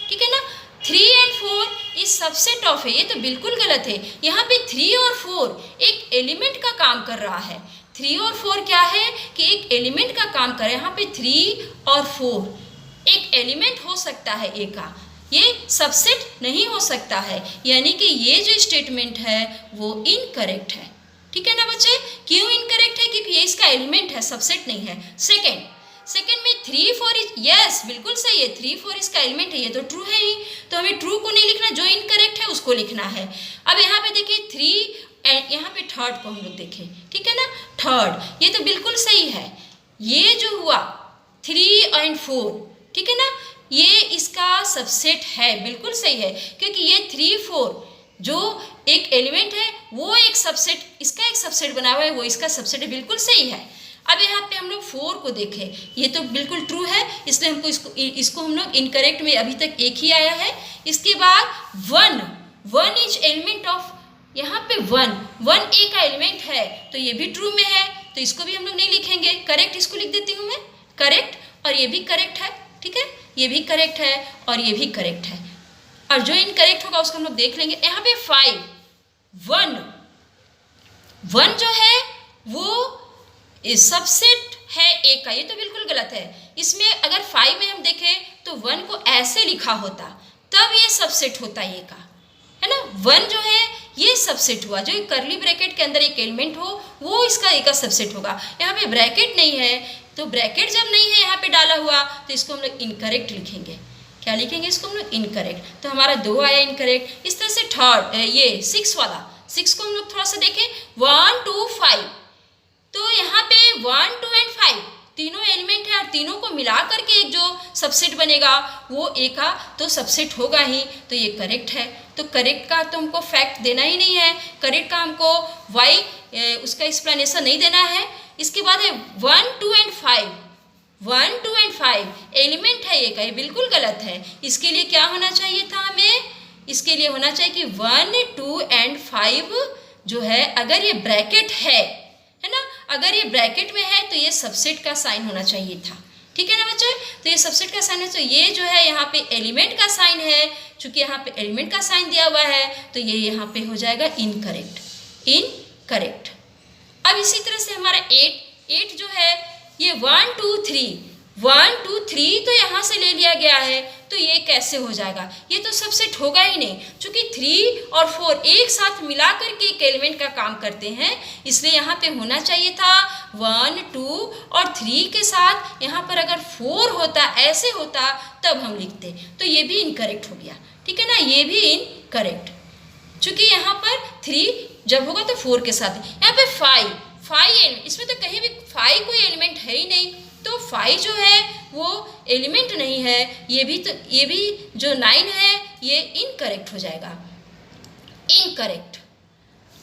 ठीक है ना, 3 एंड 4 इस सबसेट ऑफ है, ये तो बिल्कुल गलत है। यहाँ पे 3 और 4 एक एलिमेंट का काम कर रहा है, 3 और 4 क्या है कि एक एलिमेंट का काम करे। यहाँ पे 3 और 4 एक एलिमेंट हो सकता है ए का, ये सबसेट नहीं हो सकता है, यानी कि ये जो स्टेटमेंट है वो इनकरेक्ट है, ठीक है ना बच्चे। क्यों इनकरेक्ट है, क्योंकि ये इसका एलिमेंट है, सबसेट नहीं है। सेकेंड में 3 4 यस बिल्कुल सही है, 3 4 इसका एलिमेंट है, ये तो ट्रू है ही, तो हमें ट्रू को नहीं लिखना, जो इनकरेक्ट है उसको लिखना है। अब यहाँ पे देखिए 3, यहाँ पे थर्ड को हम लोग देखें, ठीक है ना, थर्ड ये तो बिल्कुल सही है। ये जो हुआ 3 एंड 4, ठीक है ना, ये इसका सबसेट है, बिल्कुल सही है, क्योंकि ये 3 4 जो एक एलिमेंट है वो एक सबसेट, इसका एक सबसेट बना हुआ है, वो इसका सबसेट है, बिल्कुल सही है। अब यहाँ पे हम लोग 4 को देखें, ये तो बिल्कुल ट्रू है, इसलिए हमको इसको हम लोग इनकरेक्ट में अभी तक एक ही आया है। इसके बाद वन इज एलिमेंट ऑफ, यहाँ पे वन ए का एलिमेंट है तो ये भी ट्रू में है, तो इसको भी हम लोग नहीं लिखेंगे, करेक्ट इसको लिख देती हूँ मैं, करेक्ट, और ये भी करेक्ट है, ठीक है, ये भी करेक्ट है और ये भी करेक्ट है, और जो इनकरेक्ट होगा उसको हम लोग देख लेंगे। यहाँ पे 5 वन जो है वो सबसेट है ए का, ये तो बिल्कुल गलत है। इसमें अगर 5 में हम देखें तो 1 को ऐसे लिखा होता तब ये सबसेट होता ए का, है ना। 1 जो है ये सबसेट हुआ, जो करली ब्रैकेट के अंदर एक एलिमेंट हो वो इसका ए का सबसेट होगा। यहाँ पे ब्रैकेट नहीं है, तो ब्रैकेट जब नहीं है यहाँ पे डाला हुआ तो इसको हम लोग इनकरेक्ट लिखेंगे। क्या लिखेंगे इसको हम लोग? इनकरेक्ट। तो हमारा 2 आया इनकरेक्ट। इस तरह से थर्ड ये 6 वाला, 6 को हम लोग थोड़ा सा देखें, 1 2 5, तो यहाँ पे 1 2 एंड 5 तीनों एलिमेंट है और तीनों को मिला करके एक जो सबसेट बनेगा वो ए का तो सबसेट होगा ही, तो ये करेक्ट है। तो करेक्ट का तो हमको फैक्ट देना ही नहीं है, करेक्ट का हमको वाई उसका एक्सप्लेनेशन नहीं देना है। इसके बाद है 1 2 एंड 5, 1 2 एंड 5 एलिमेंट है ए का, ये बिल्कुल गलत है। इसके लिए क्या होना चाहिए था हमें? इसके लिए होना चाहिए कि 1 2 एंड 5 जो है अगर ये ब्रैकेट है ना, अगर ये ब्रैकेट में है तो ये सबसेट का साइन होना चाहिए था, ठीक है ना बच्चों। तो ये सबसेट का साइन है, तो ये जो है यहाँ पे एलिमेंट का साइन है, चूंकि यहाँ पे एलिमेंट का साइन दिया हुआ है तो ये यहाँ पे हो जाएगा इनकरेक्ट, इनकरेक्ट। अब इसी तरह से हमारा 8 जो है ये 1 2 3 तो यहाँ से ले लिया गया है, तो ये कैसे हो जाएगा? ये तो सबसेट होगा ही नहीं, क्योंकि 3 और 4 एक साथ मिला करके एक एलिमेंट का काम करते हैं, इसलिए यहाँ पे होना चाहिए था 1 2 और 3 के साथ यहाँ पर अगर 4 होता, ऐसे होता तब हम लिखते, तो ये भी इनकरेक्ट हो गया, ठीक है ना, ये भी इनकरेक्ट। चूंकि यहाँ पर 3 जब होगा तो 4 के साथ, यहाँ पे 5 इसमें तो कहीं भी 5 कोई एलिमेंट है ही नहीं, तो 5 जो है वो एलिमेंट नहीं है, ये भी जो 9 है ये इनकरेक्ट हो जाएगा, इनकरेक्ट।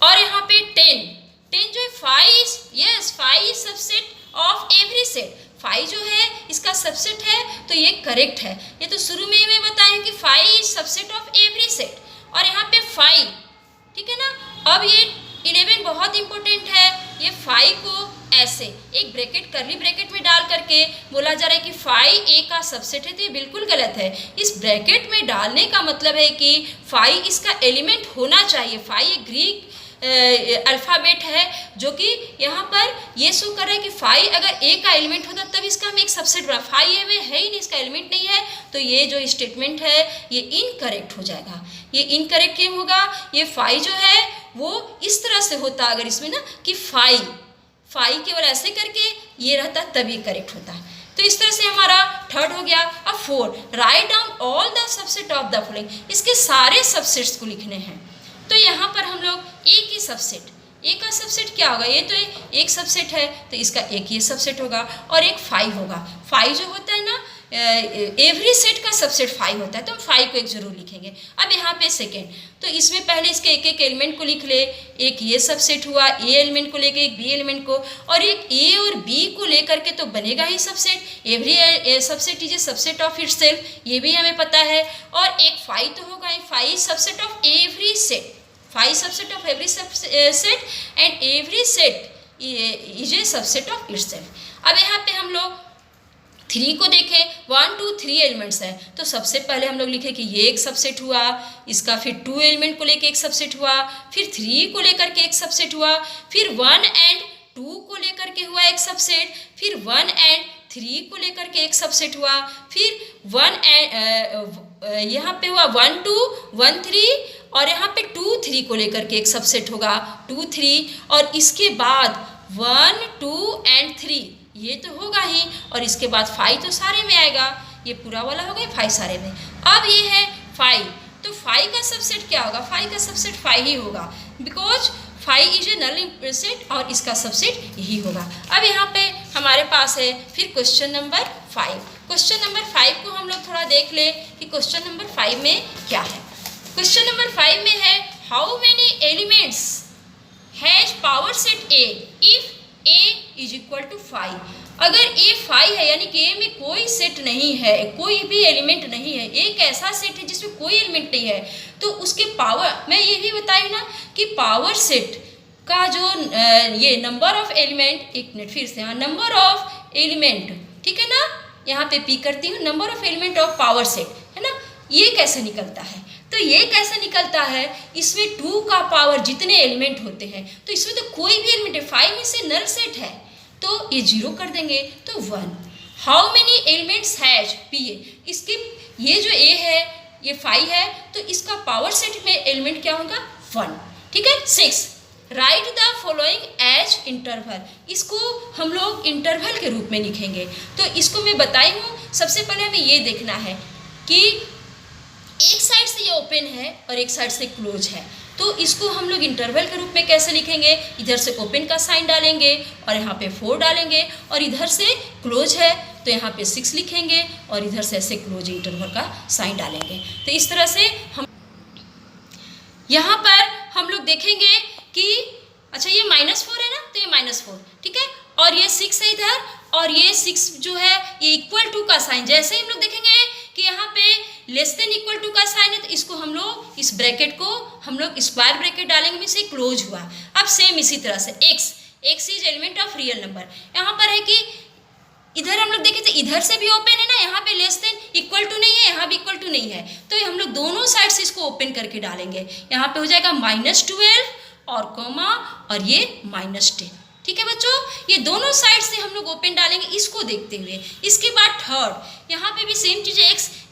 और यहाँ पे 10 जो है 5 is subset of every set, 5 जो है इसका सबसेट है तो ये करेक्ट है। ये तो शुरू में मैं बताया कि 5 is subset of every set, और यहाँ पे 5, ठीक है ना। अब ये 11 बहुत इंपॉर्टेंट है, ये 5 को ऐसे एक ब्रैकेट करली ब्रैकेट में डाल करके बोला जा रहा है कि 5 ए का सबसेट है, तो ये बिल्कुल गलत है। इस ब्रैकेट में डालने का मतलब है कि 5 इसका एलिमेंट होना चाहिए। 5 एक ग्रीक अल्फ़ाबेट है जो कि यहाँ पर ये शो कर रहा है कि 5 अगर ए का एलिमेंट होता तब इसका हम एक सबसेट बना, 5 ए में है ही नहीं, इसका एलिमेंट नहीं है, तो ये जो स्टेटमेंट है ये इनकरेक्ट हो जाएगा। ये इनकरेक्ट क्यों होगा? ये 5 जो है वो इस तरह से होता अगर इसमें ना कि 5 केवल ऐसे करके ये रहता तभी करेक्ट होता। तो इस तरह से हमारा थर्ड हो गया। अब 4, write down all the subset of the following, इसके सारे सबसेट्स को लिखने हैं। तो यहाँ पर हम लोग ए की सबसेट, ए का सबसेट क्या होगा? ये तो एक सबसेट है तो इसका एक ये सबसेट होगा और एक 5 होगा। 5 जो होता है ना एवरी सेट का सबसेट 5 होता है, तो हम 5 को एक जरूर लिखेंगे। अब यहाँ पे सेकेंड, तो इसमें पहले इसके एक एलिमेंट को लिख ले, एक ये सबसेट हुआ ए एलिमेंट को लेके, एक बी एलिमेंट को, और एक ए और बी को लेकर के तो बनेगा ही subset. Every subset is a subset of itself, ये भी हमें पता है। और एक 5 तो होगा ही, 5 subset of every set, 5 subset of every set and every set is a subset of itself. अब यहाँ पे हम लोग 3 को देखें, 1 2 3 एलिमेंट्स हैं, तो सबसे पहले हम लोग लिखे कि ये एक सबसेट हुआ, इसका फिर 2 एलिमेंट को लेके एक सबसेट हुआ, फिर 3 को लेकर के एक सबसेट हुआ, फिर 1 एंड 2 को लेकर के हुआ एक सबसेट, फिर 1 एंड 3 को लेकर के एक सबसेट हुआ, फिर 1 एंड यहाँ पे हुआ 1 2 1 3, और यहाँ पे 2 3 को लेकर के एक सबसेट होगा 2 3, और इसके बाद 1 2 एंड 3 ये तो होगा ही, और इसके बाद 5 तो सारे में आएगा, ये पूरा वाला हो गया 5 सारे में। अब ये है 5, तो 5 का सबसेट क्या होगा? 5 का सबसेट 5 ही होगा, because 5 is a null set और इसका सबसेट यही होगा। अब यहाँ पे हमारे पास है फिर क्वेश्चन नंबर 5। क्वेश्चन नंबर 5 को हम लोग थोड़ा देख ले कि क्वेश्चन नंबर 5 में क्या है। क्वेश्चन नंबर 5 में है how many elements has power set A if a is equal to 5। अगर a 5 है यानी कि a में कोई सेट नहीं है, कोई भी एलिमेंट नहीं है, एक ऐसा सेट है जिसमें कोई एलिमेंट नहीं है, तो उसके पावर, मैं ये भी बताई ना कि पावर सेट का जो ये नंबर ऑफ एलिमेंट, एक मिनट फिर से, हाँ, नंबर ऑफ एलिमेंट, ठीक है ना, यहाँ पे पी करती हूँ, number of element of power set, है ना, ये कैसे निकलता है? तो ये कैसे निकलता है, इसमें 2 का पावर जितने एलिमेंट होते हैं, तो इसमें तो कोई भी एलिमेंट है, 5 में से नल सेट है, तो ये 0 कर देंगे, तो 1। How many elements has P A, इसके ये जो ए है ये 5 है, तो इसका पावर सेट में एलिमेंट क्या होगा? 1, ठीक है। 6, write the following as interval, इसको हम लोग इंटरवल के रूप में लिखेंगे। तो इसको मैं बताई हूँ, सबसे पहले हमें ये देखना है कि एक साइड से ये ओपन है और एक साइड से क्लोज है, तो इसको हम लोग इंटरवल के रूप में कैसे लिखेंगे? इधर से ओपन का साइन डालेंगे और यहाँ पे 4 डालेंगे, और इधर से क्लोज है तो यहाँ पे 6 लिखेंगे और इधर से ऐसे क्लोज इंटरवल का साइन डालेंगे। तो इस तरह से हम यहाँ पर हम लोग देखेंगे कि अच्छा ये -4 है ना, तो ये -4, ठीक है, और ये 6 है इधर, और ये 6 जो है ये इक्वल टू का साइन, जैसे ही हम लोग देखेंगे कि यहाँ पे लेस देन इक्वल टू का साइन है, तो इसको हम लोग, इस ब्रैकेट को हम लोग स्क्वायर ब्रैकेट डालेंगे, में से क्लोज हुआ। अब सेम इसी तरह से x is element of real number, यहाँ पर है कि इधर हम लोग देखें तो इधर से भी ओपन है ना, यहाँ पे लेस देन इक्वल टू नहीं है, यहाँ भी इक्वल टू नहीं है, तो हम लोग दोनों साइड से इसको ओपन करके डालेंगे। यहाँ पे हो जाएगा -12 और कॉमा और ये -10, ठीक है बच्चों, ये दोनों साइड से हम लोग ओपन डालेंगे इसको देखते हुए। इसके बाद थर्ड, यहाँ पे भी सेम चीज़ है,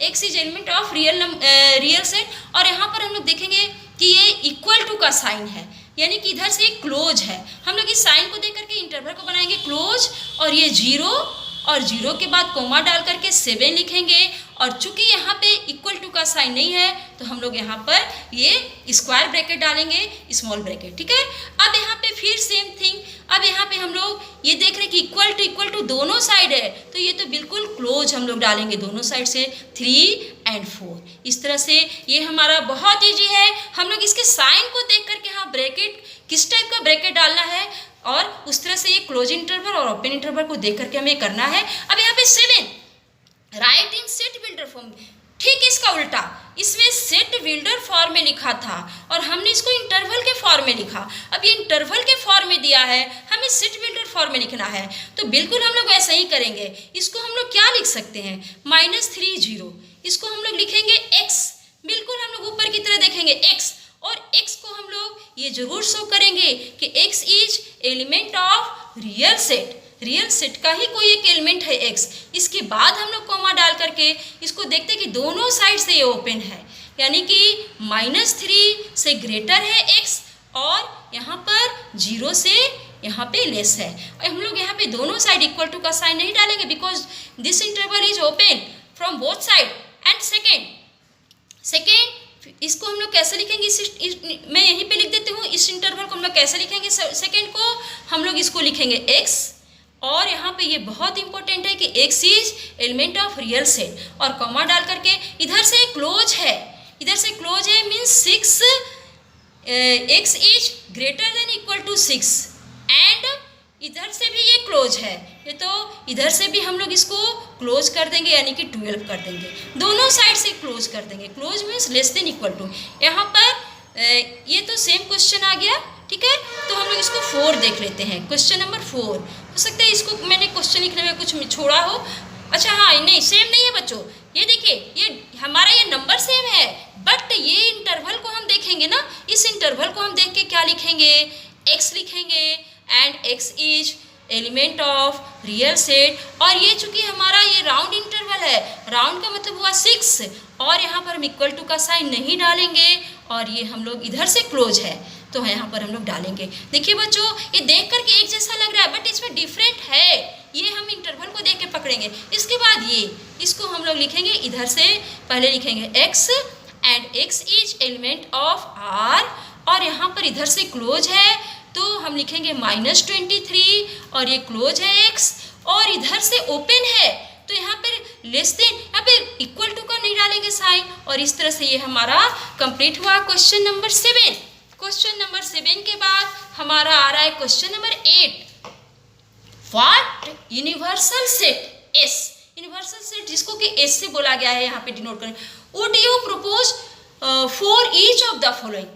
x is element of real set, और यहाँ पर हम लोग देखेंगे कि ये इक्वल टू का साइन है, यानी कि इधर से क्लोज है। हम लोग इस साइन को देख करके इंटरवल को बनाएंगे क्लोज, और ये 0 और 0 के बाद कोमा डाल करके 7 लिखेंगे, और चूंकि यहाँ पे इक्वल टू का साइन नहीं है तो हम लोग यहाँ पर ये स्क्वायर ब्रैकेट डालेंगे, स्मॉल ब्रैकेट, ठीक है। अब यहाँ पे फिर सेम थिंग, अब यहाँ पे हम लोग ये देख रहे हैं कि इक्वल टू दोनों साइड है, तो ये तो बिल्कुल क्लोज हम लोग डालेंगे दोनों साइड से 3 और 4। इस तरह से ये हमारा बहुत ईजी है। हम लोग इसके साइन को देख करके हाँ ब्रैकेट किस टाइप का ब्रैकेट डालना है, और उस तरह से ये क्लोज इंटरवल और ओपन इंटरवल को देख करके हमें करना है। अब यहाँ पे 7, राइट इन सेट बिल्डर फॉर्म, ठीक इसका उल्टा, इसमें सेट बिल्डर फॉर्म में लिखा था और हमने इसको इंटरवल के फॉर्म में लिखा। अब ये इंटरवल के फॉर्म में दिया है, हमें सेट बिल्डर फॉर्म में लिखना है, तो बिल्कुल हम लोग ऐसा ही करेंगे। इसको हम लोग क्या लिख सकते हैं? -30, इसको हम लोग लिखेंगे x, बिल्कुल हम लोग ऊपर की तरह देखेंगे x, और x को हम लोग ये जरूर शो करेंगे कि x is element of real set, real set का ही कोई एक एलिमेंट है x। इसके बाद हम लोग कॉमा डाल करके इसको देखते हैं कि दोनों साइड से ये ओपन है, यानी कि -3 से ग्रेटर है x, और यहाँ पर 0 से यहाँ पे लेस है। हम लोग यहाँ पे दोनों साइड इक्वल टू का साइन नहीं डालेंगे, because this interval is open from both side. And second इसको हम लोग कैसे लिखेंगे, मैं यहीं पे लिख देती हूँ, इस इंटरवल को हम लोग कैसे लिखेंगे? सेकेंड को हम लोग इसको लिखेंगे x, और यहाँ पे ये बहुत इंपॉर्टेंट है कि x is element of real set, और कॉमा डाल करके इधर से क्लोज है, इधर से क्लोज है means 6, x is greater than equal to 6, and इधर से भी ये क्लोज है, ये तो इधर से भी हम लोग इसको क्लोज कर देंगे, यानी कि 12 कर देंगे, दोनों साइड से क्लोज कर देंगे। Close means less than equal to. यहाँ पर ये तो सेम क्वेश्चन आ गया, ठीक है, तो हम लोग इसको 4 देख लेते हैं। क्वेश्चन नंबर 4, हो सकता है इसको मैंने क्वेश्चन लिखने में कुछ छोड़ा हो। अच्छा हाँ, नहीं सेम नहीं है बच्चों, ये देखिए ये हमारा ये नंबर सेम है, बट ये इंटरवल को हम देखेंगे ना, इस इंटरवल को हम देख के क्या लिखेंगे? x लिखेंगे, and x is element of real set, और ये चूंकि हमारा ये राउंड इंटरवल है, राउंड का मतलब हुआ 6, और यहाँ पर हम इक्वल टू का साइन नहीं डालेंगे, और ये हम लोग इधर से क्लोज है तो यहाँ पर हम लोग डालेंगे। देखिए बच्चों, ये देख करके एक जैसा लग रहा है, बट इसमें डिफरेंट है, ये हम इंटरवल को देख के पकड़ेंगे। इसके बाद ये इसको हम लोग लिखेंगे, इधर से पहले लिखेंगे x, and x is element of r, और यहाँ पर इधर से क्लोज है तो हम लिखेंगे -23, और ये क्लोज है x, और इधर से ओपन है तो यहाँ पर लेस देन, यहाँ पे इक्वल टू का नहीं डालेंगे साइन, और इस तरह से ये हमारा कंप्लीट हुआ क्वेश्चन नंबर 7। क्वेश्चन नंबर 7 के बाद हमारा आ रहा है question number 8। What universal set S, universal set जिसको कि S से बोला गया है, यहाँ पे डिनोट करें। Would you propose for each of the following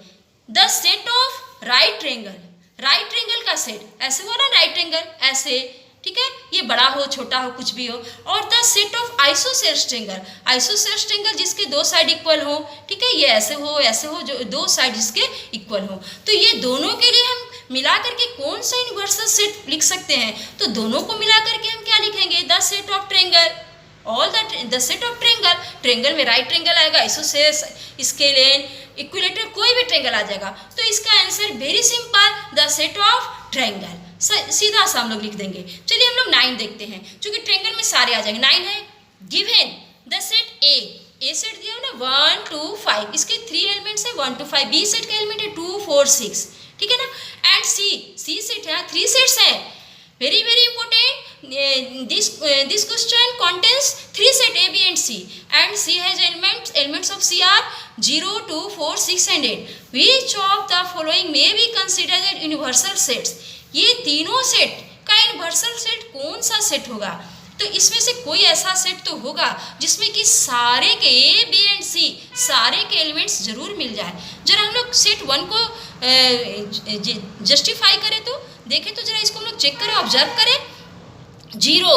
the set of right triangle का सेट, ऐसे हुआ ना राइट ट्रायंगल ऐसे, ठीक है, ये बड़ा हो छोटा हो कुछ भी हो, और the set of isosceles triangle जिसके दो साइड इक्वल हो, ठीक है, ये ऐसे हो जो दो साइड इसके इक्वल हो। तो ये दोनों के लिए हम मिला करके कौन सा यूनिवर्सल सेट लिख सकते हैं, तो दोनों को मिला करके हम क्या लिखेंगे, the set of triangle, all the set of triangle में राइट ट्रायंगल आएगा, आइसोसेलेस, स्केलेन, इक्विलेटरल, कोई भी ट्रायंगल आ जाएगा। तो इसका answer very simple, the set of triangle, सीधा सा हम लोग लिख देंगे। चलिए हम लोग 9 देखते हैं, क्योंकि ट्रायंगल में सारे आ जाएंगे। 9 है, given the set A set दिया ना 1 2 5, इसके 3 एलिमेंट्स है 1 2 5, बी सेट का एलिमेंट है 2 4 6, ठीक है ना, एंड सी सेट है, 3 सेट्स हैं, very important, this question contains 3 set A, B and C, and C has elements of C are 0 2 4 6 and 8. Which of the following may be considered as universal sets? ये तीनों set का universal set कौन सा set होगा, तो इसमें से कोई ऐसा सेट तो होगा जिसमें कि सारे के A, B and C सारे के एलिमेंट्स जरूर मिल जाए। जरा हम लोग सेट 1 को जस्टिफाई करें तो देखें, तो जरा इसको हम लोग चेक करें, ऑब्जर्व करें। 0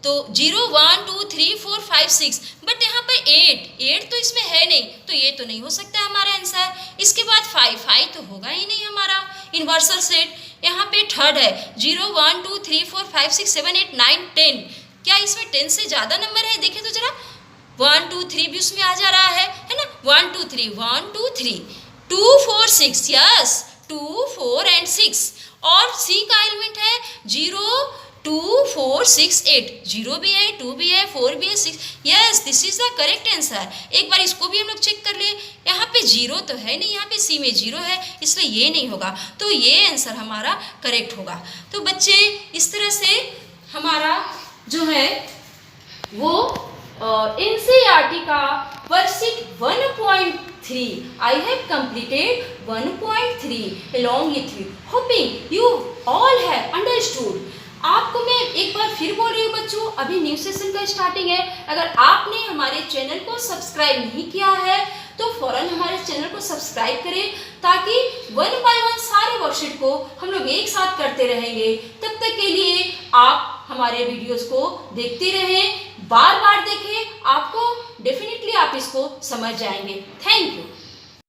तो 0 1 2 3 4 5 6, बट यहाँ पर 8 तो इसमें है नहीं, तो ये तो नहीं हो सकता हमारा आंसर। इसके बाद 5 तो होगा ही नहीं हमारा यूनिवर्सल सेट। यहाँ पे थर्ड है 0 1 2 3 4 5 6 7 8 9 10, क्या इसमें 10 से ज़्यादा नंबर है, देखें तो जरा 1 2 3 भी उसमें आ जा रहा है ना, 1 2 3 1 2 3 2 4 6, यस 2 4 एंड 6, और सी का एलिमेंट है 0 2 4 6 8, 0 भी है 2 भी है 4 भी है 6, yes this is the correct answer. एक बार इसको भी हम लोग चेक कर ले, यहाँ पे 0 तो है नहीं, यहाँ पे सी में 0 है, इसलिए ये नहीं होगा, तो ये आंसर हमारा करेक्ट होगा। तो बच्चे इस तरह से हमारा जो है वो NCERT का worksheet 1.3 I have completed 1.3 along with you, hoping you all have understood। आपको मैं एक बार फिर बोल रही हूँ बच्चों, अभी न्यू सेशन का स्टार्टिंग है, अगर आपने हमारे चैनल को सब्सक्राइब नहीं किया है तो फौरन हमारे चैनल को सब्सक्राइब करें, ताकि 1 बाय 1 सारे वर्कशीट को हम लोग एक साथ करते रहेंगे। तब तक के लिए आप हमारे वीडियोस को देखते रहें, बार बार देखें, आपको डेफिनेटली आप इसको समझ जाएंगे। Thank you.